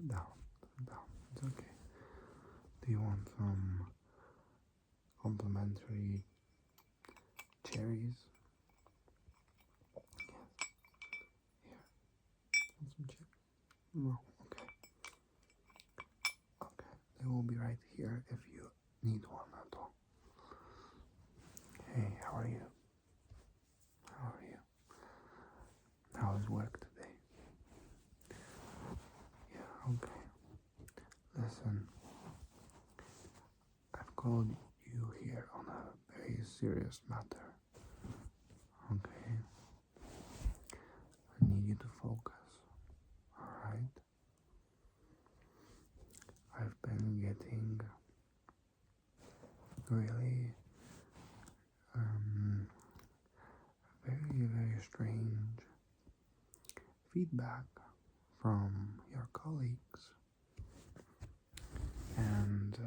Sit down. Sit down. It's okay. Do you want some complimentary cherries? Yes. Here. Want some cherries? No. Okay. Okay. They will be right here if you need one at all. Hey, how are you? How are you? How is work today? Yeah, okay. Listen, I've called you here on a very serious matter. Okay? I need you to focus. Alright? I've been getting really very, very strange feedback from your colleagues, and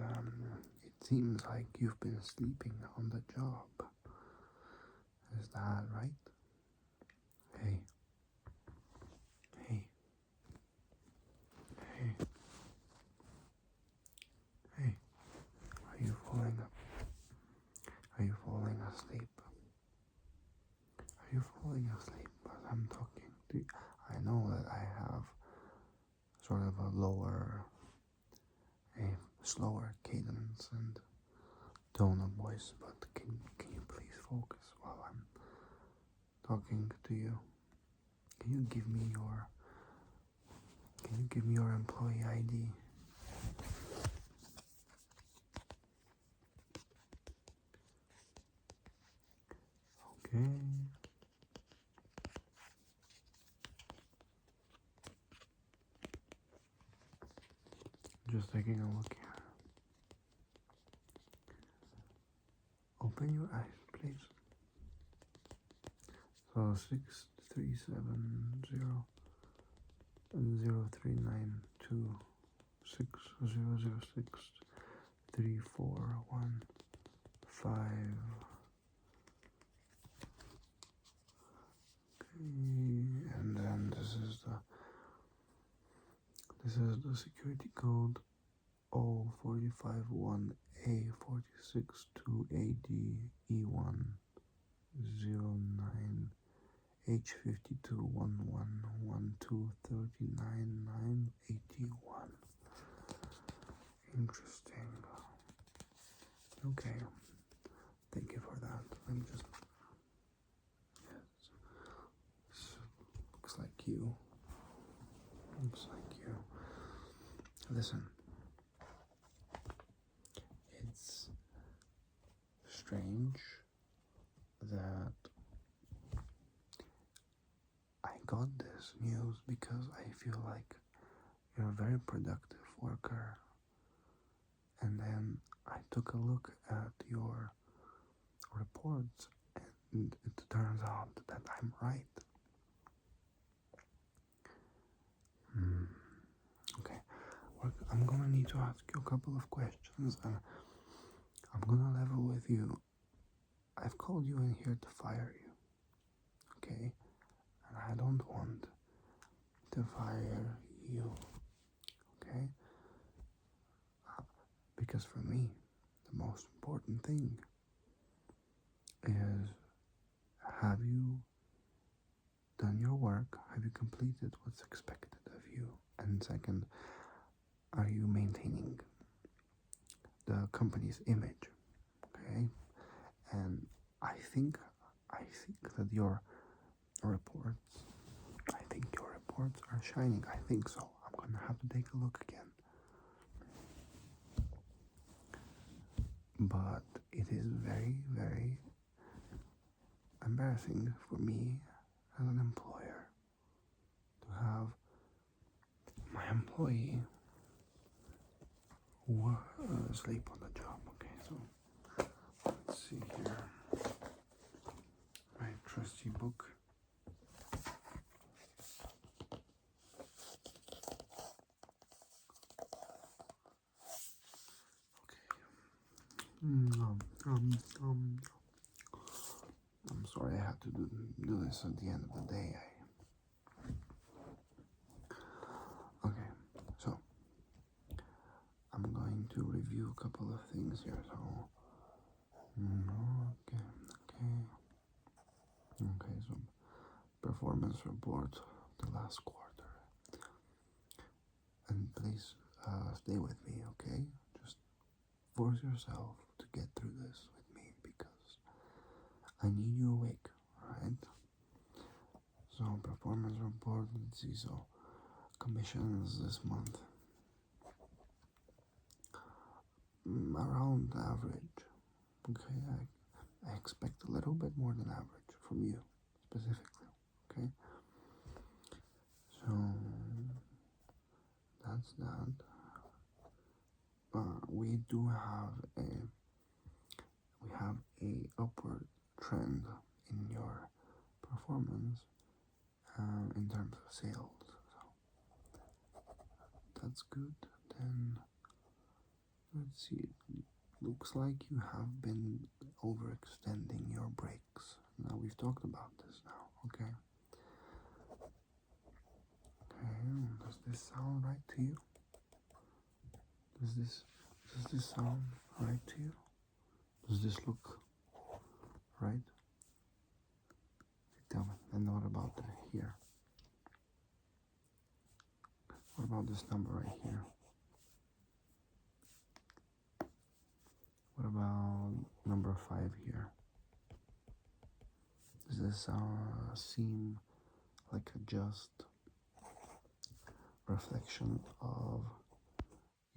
it seems like you've been sleeping on the job. Is that right? Hey. Hey. Hey. Hey. Are you falling up? Are you falling asleep? Are you falling asleep as I'm talking to you? I know that I have sort of a slower cadence and tone of voice, but can you please focus while I'm talking to you? Can you give me your employee ID? Okay. Just taking a look here. Open your eyes, please. So 6370039260063415. Okay, and then this is the security code O45184628D E109H521112399181. Interesting. Okay. Thank you for that. Let me just. Yes. Looks like you. Looks like you. Listen. It's strange that I got this news because I feel like you're a very productive worker, and then I took a look at your reports and it turns out that I'm right. Okay, I'm gonna need to ask you a couple of questions, and I'm gonna level with you. I've called you in here to fire you, okay? And I don't want to fire you, okay? Because for me, the most important thing is, have you done your work? Have you completed what's expected of you? And second, are you maintaining the company's image? Okay? And I think that your reports are shining. I think so. I'm gonna have to take a look again. But it is very, very embarrassing for me as an employer to have my employee sleep on the job. Okay, so let's see here. My trusty book. I'm sorry I have to do this at the end of the day. Okay, so review a couple of things here. So, okay. So, performance report the last quarter, and please stay with me, okay? Just force yourself to get through this with me because I need you awake, alright? So, performance report, let's see. So, commissions this month, around average. Okay, I expect a little bit more than average from you specifically. Okay, so that's that. We do have a upward trend in your performance in terms of sales. So that's good. Then let's see. It looks like you have been overextending your breaks. Now we've talked about this now. Okay. Okay. Does this sound right to you? Does this sound right to you? Does this look right? Tell me. And what about here? What about this number right here? What about number 5 here? Does this seem like a just reflection of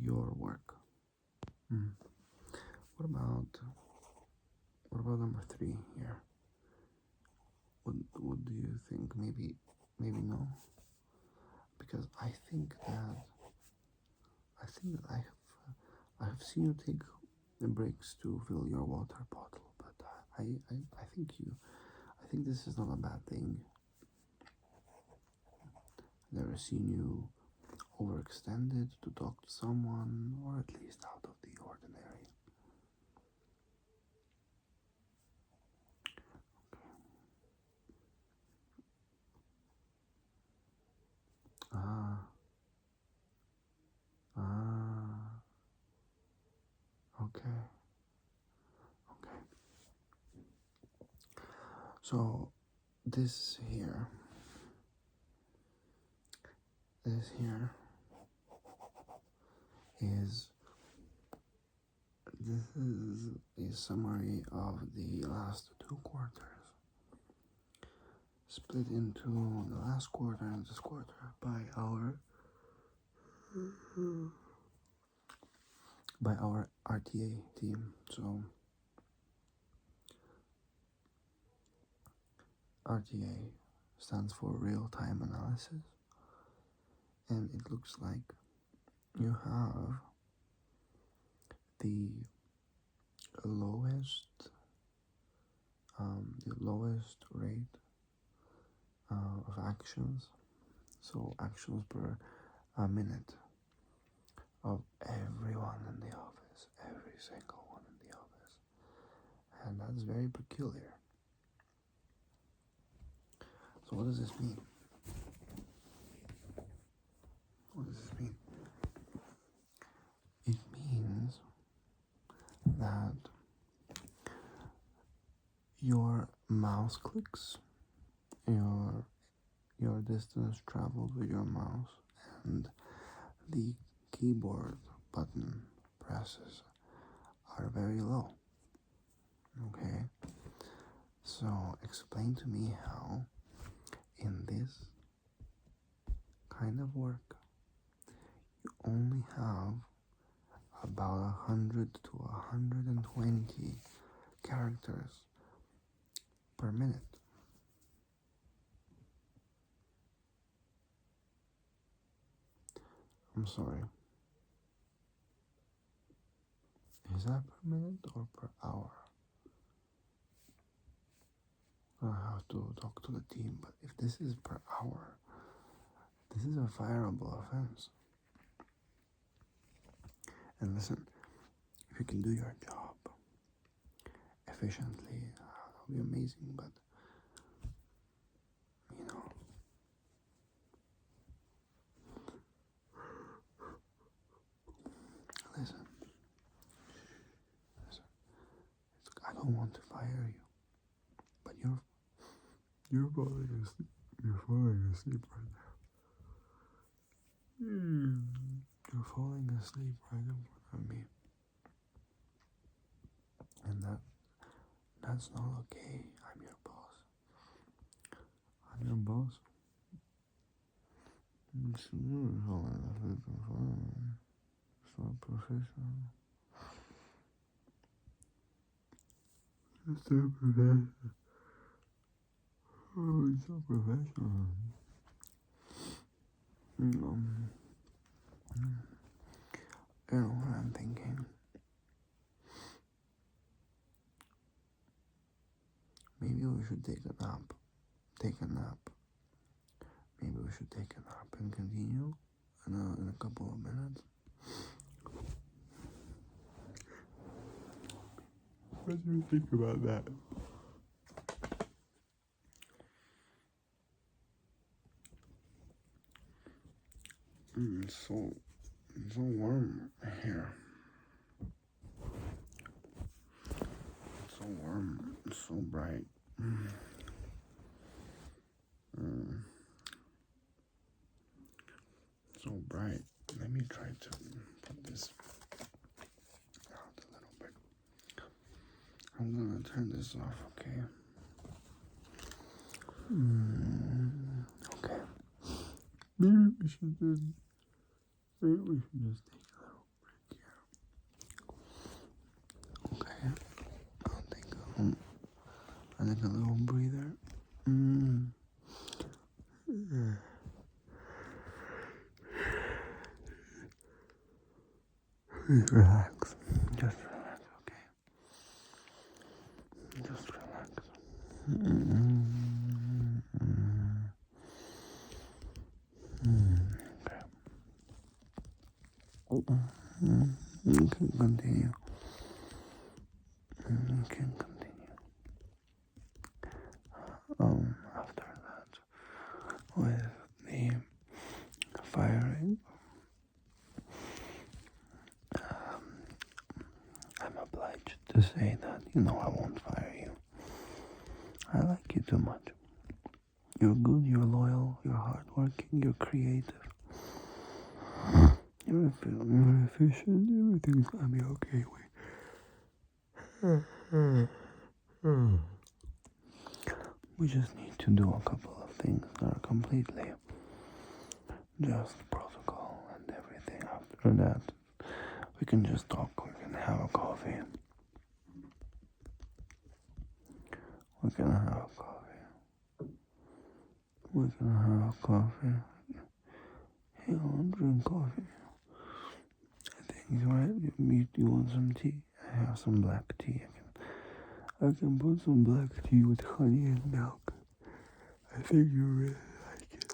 your work? What about number 3 here? What do you think? Maybe no, because I think that I have seen you take the breaks to fill your water bottle, but I think this is not a bad thing. I've never seen you overextended to talk to someone, or at least out of the ordinary. Okay. So this here is a summary of the last 2 quarters, split into the last quarter and this quarter by our RTA team. So RTA stands for real-time analysis, and it looks like you have the lowest rate of actions, so actions per minute of everyone in the office, every single one in the office, and that's very peculiar. So what does this mean? What does this mean? It means that your mouse clicks, your distance traveled with your mouse, and the keyboard button presses are very low. Okay, so explain to me how in this kind of work you only have about 100 to 120 characters per minute. I'm sorry. Is that per minute or per hour? I have to talk to the team, but if this is per hour, this is a fireable offense. And listen, if you can do your job efficiently, it'll be amazing, but listen, You're falling asleep. You're falling asleep right now. You're falling asleep right in front of me. And that's not okay. I'm your boss. I'm your boss. It's not professional. It's not professional. Oh, it's so professional. You know what I'm thinking? Maybe we should take a nap. Take a nap. Maybe we should take a nap and continue in a couple of minutes. What do you think about that? It's so warm here. It's so warm. It's so bright. So bright. Let me try to put this out a little bit. I'm gonna turn this off, okay? Okay. Maybe we should just take a little break here. Okay. I'll take a little breather. Just relax. Just relax, okay? Just relax. Okay. You can continue. You can continue. After that, with the firing, I'm obliged to say that, I won't fire you. I like you too much. You're good, you're loyal, you're hardworking, you're creative. You're efficient, everything's gonna be okay. We just need to do a couple of things that are completely just protocol and everything. After that, we can just talk, we can have a coffee. We can have a coffee. We can have a coffee. Hey, I'll drink coffee. I think you're right. You want some tea? I have some black tea. I can put some black tea with honey and milk. I think you really like it.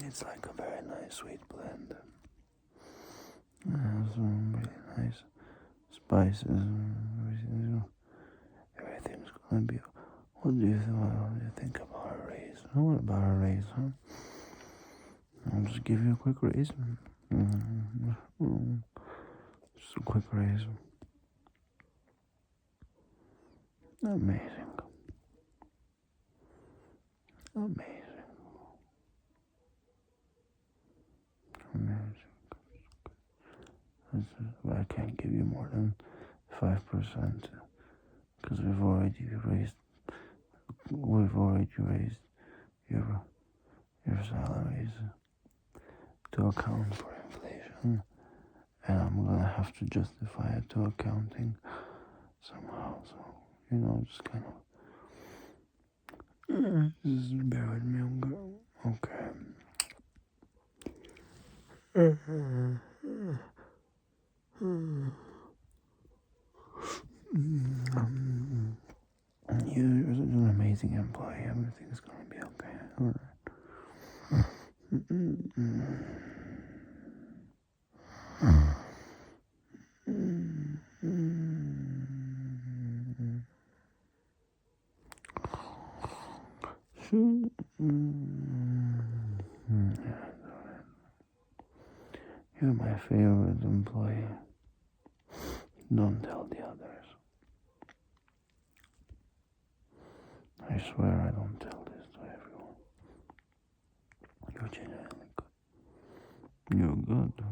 It's like a very nice sweet blend. It has some really nice spices. Everything's gonna be. What do you think about a raise? What about a raise, huh? I'll just give you a quick raise. Just a quick raise. Amazing. Amazing. Amazing. I can't give you more than 5% because we've already raised your salaries to account for inflation, and I'm gonna have to justify it to accounting somehow. So just kind of just bear with me. Okay. You're such an amazing employee. Everything's gonna be okay. All right. You're my favorite employee. Don't tell the others. I swear I don't tell this to everyone. You're genuinely good. You're good.